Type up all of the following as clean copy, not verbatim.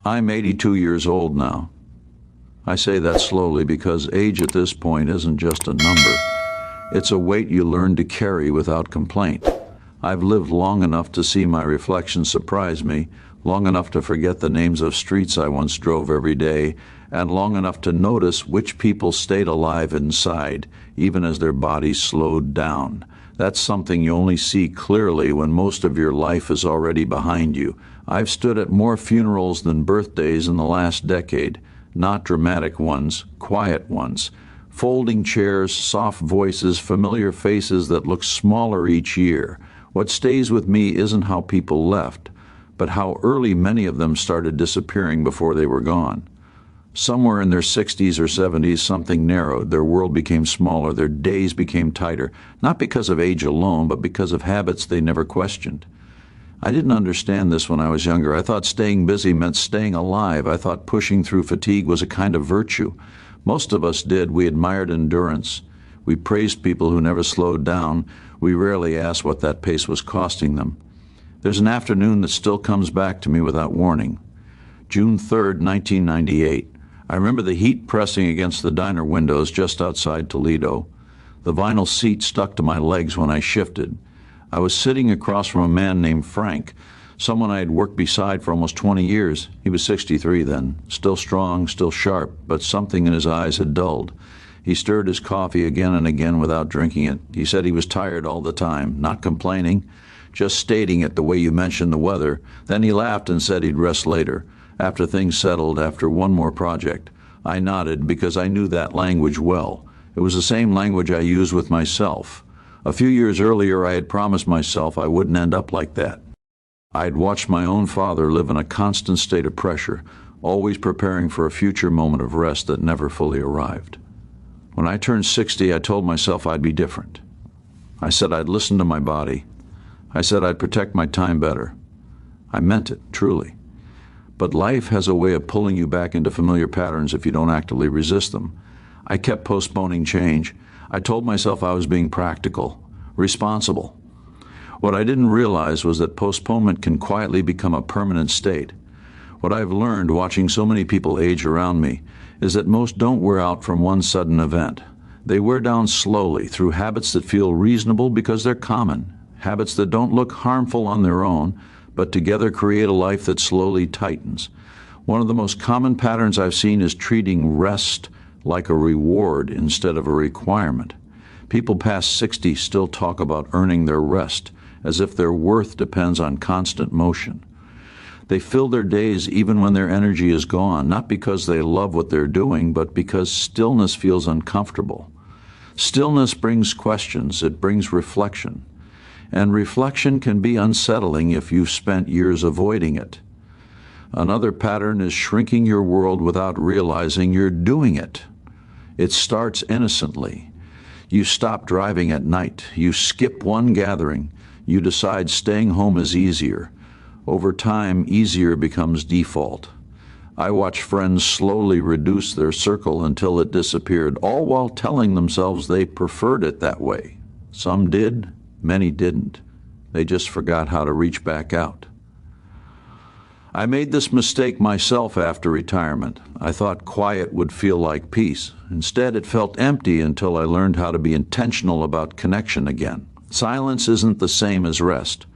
I'm 82 years old now. I say that slowly because age at this point isn't just a number. It's a weight you learn to carry without complaint. I've lived long enough to see my reflection surprise me, long enough to forget the names of streets I once drove every day, and long enough to notice which people stayed alive inside, even as their bodies slowed down. That's something you only see clearly when most of your life is already behind you. I've stood at more funerals than birthdays in the last decade, not dramatic ones, quiet ones. Folding chairs, soft voices, familiar faces that look smaller each year. What stays with me isn't how people left, but how early many of them started disappearing before they were gone. Somewhere in their 60s or 70s, something narrowed. Their world became smaller. Their days became tighter, not because of age alone, but because of habits they never questioned. I didn't understand this when I was younger. I thought staying busy meant staying alive. I thought pushing through fatigue was a kind of virtue. Most of us did. We admired endurance. We praised people who never slowed down. We rarely asked what that pace was costing them. There's an afternoon that still comes back to me without warning. June 3rd, 1998. I remember the heat pressing against the diner windows just outside Toledo. The vinyl seat stuck to my legs when I shifted. I was sitting across from a man named Frank, someone I had worked beside for almost 20 years. He was 63 then, still strong, still sharp, but something in his eyes had dulled. He stirred his coffee again and again without drinking it. He said he was tired all the time, not complaining, just stating it the way you mentioned the weather. Then he laughed and said he'd rest later, after things settled, after one more project. I nodded because I knew that language well. It was the same language I used with myself. A few years earlier, I had promised myself I wouldn't end up like that. I had watched my own father live in a constant state of pressure, always preparing for a future moment of rest that never fully arrived. When I turned 60, I told myself I'd be different. I said I'd listen to my body. I said I'd protect my time better. I meant it, truly. But life has a way of pulling you back into familiar patterns if you don't actively resist them. I kept postponing change. I told myself I was being practical, responsible. What I didn't realize was that postponement can quietly become a permanent state. What I've learned watching so many people age around me is that most don't wear out from one sudden event. They wear down slowly through habits that feel reasonable because they're common, habits that don't look harmful on their own, but together create a life that slowly tightens. One of the most common patterns I've seen is treating rest like a reward instead of a requirement. People past 60 still talk about earning their rest, as if their worth depends on constant motion. They fill their days even when their energy is gone, not because they love what they're doing, but because stillness feels uncomfortable. Stillness brings questions, it brings reflection. And reflection can be unsettling if you've spent years avoiding it. Another pattern is shrinking your world without realizing you're doing it. It starts innocently. You stop driving at night. You skip one gathering. You decide staying home is easier. Over time, easier becomes default. I watch friends slowly reduce their circle until it disappeared, all while telling themselves they preferred it that way. Some did, many didn't. They just forgot how to reach back out. I made this mistake myself after retirement. I thought quiet would feel like peace. Instead, it felt empty until I learned how to be intentional about connection again. Silence isn't the same as rest,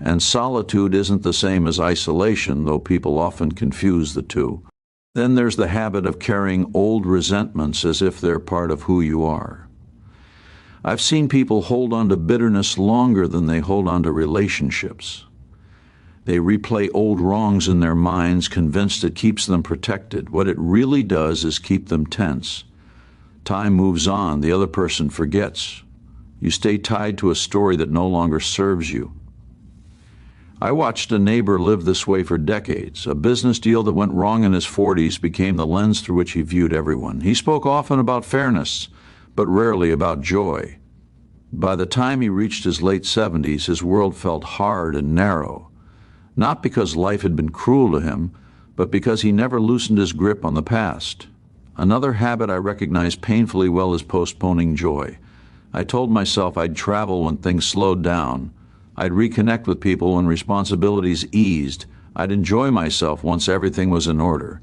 and solitude isn't the same as isolation, though people often confuse the two. Then there's the habit of carrying old resentments as if they're part of who you are. I've seen people hold on to bitterness longer than they hold on to relationships. They replay old wrongs in their minds, convinced it keeps them protected. What it really does is keep them tense. Time moves on, the other person forgets. You stay tied to a story that no longer serves you. I watched a neighbor live this way for decades. A business deal that went wrong in his 40s became the lens through which he viewed everyone. He spoke often about fairness, but rarely about joy. By the time he reached his late 70s, his world felt hard and narrow. Not because life had been cruel to him, but because he never loosened his grip on the past. Another habit I recognize painfully well is postponing joy. I told myself I'd travel when things slowed down. I'd reconnect with people when responsibilities eased. I'd enjoy myself once everything was in order.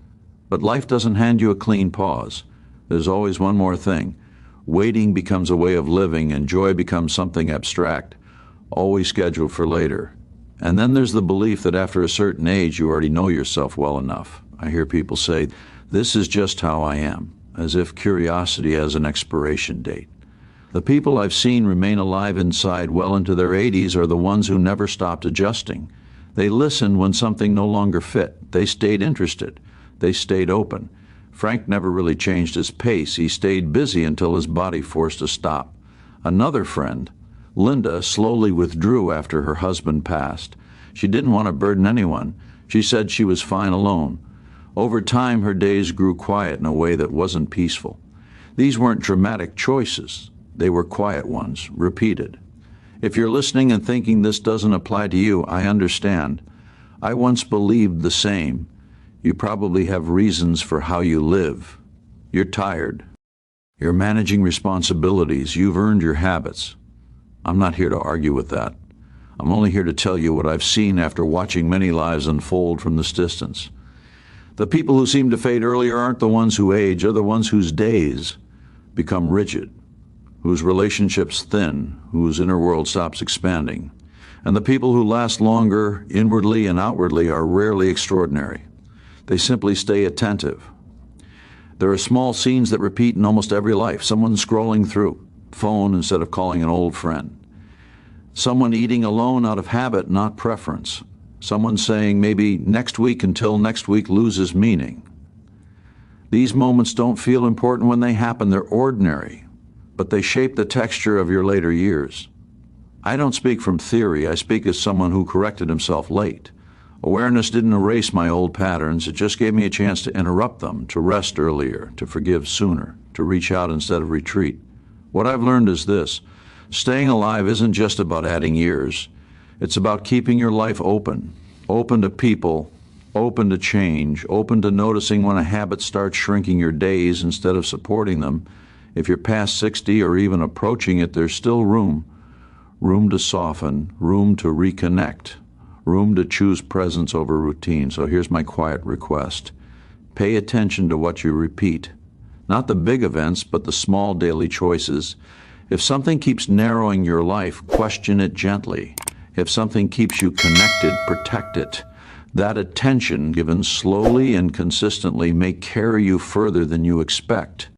But life doesn't hand you a clean pause. There's always one more thing. Waiting becomes a way of living, and joy becomes something abstract, always scheduled for later. And then there's the belief that after a certain age, you already know yourself well enough. I hear people say, "This is just how I am," as if curiosity has an expiration date. The people I've seen remain alive inside well into their 80s are the ones who never stopped adjusting. They listened when something no longer fit. They stayed interested. They stayed open. Frank never really changed his pace. He stayed busy until his body forced a stop. Another friend, Linda, slowly withdrew after her husband passed. She didn't want to burden anyone. She said she was fine alone. Over time, her days grew quiet in a way that wasn't peaceful. These weren't dramatic choices. They were quiet ones, repeated. If you're listening and thinking this doesn't apply to you, I understand. I once believed the same. You probably have reasons for how you live. You're tired. You're managing responsibilities. You've earned your habits. I'm not here to argue with that. I'm only here to tell you what I've seen after watching many lives unfold from this distance. The people who seem to fade earlier aren't the ones who age, they're the ones whose days become rigid, whose relationships thin, whose inner world stops expanding. And the people who last longer, inwardly and outwardly, are rarely extraordinary. They simply stay attentive. There are small scenes that repeat in almost every life. Someone scrolling through, phone instead of calling an old friend. Someone eating alone out of habit, not preference. Someone saying maybe next week until next week loses meaning. These moments don't feel important when they happen. They're ordinary, but they shape the texture of your later years. I don't speak from theory. I speak as someone who corrected himself late. Awareness didn't erase my old patterns. It just gave me a chance to interrupt them, to rest earlier, to forgive sooner, to reach out instead of retreat. What I've learned is this: staying alive isn't just about adding years. It's about keeping your life open, open to people, open to change, open to noticing when a habit starts shrinking your days instead of supporting them. If you're past 60 or even approaching it, there's still room to soften, room to reconnect, room to choose presence over routine. So here's my quiet request. Pay attention to what you repeat. Not the big events, but the small daily choices. If something keeps narrowing your life, question it gently. If something keeps you connected, protect it. That attention, given slowly and consistently, may carry you further than you expect.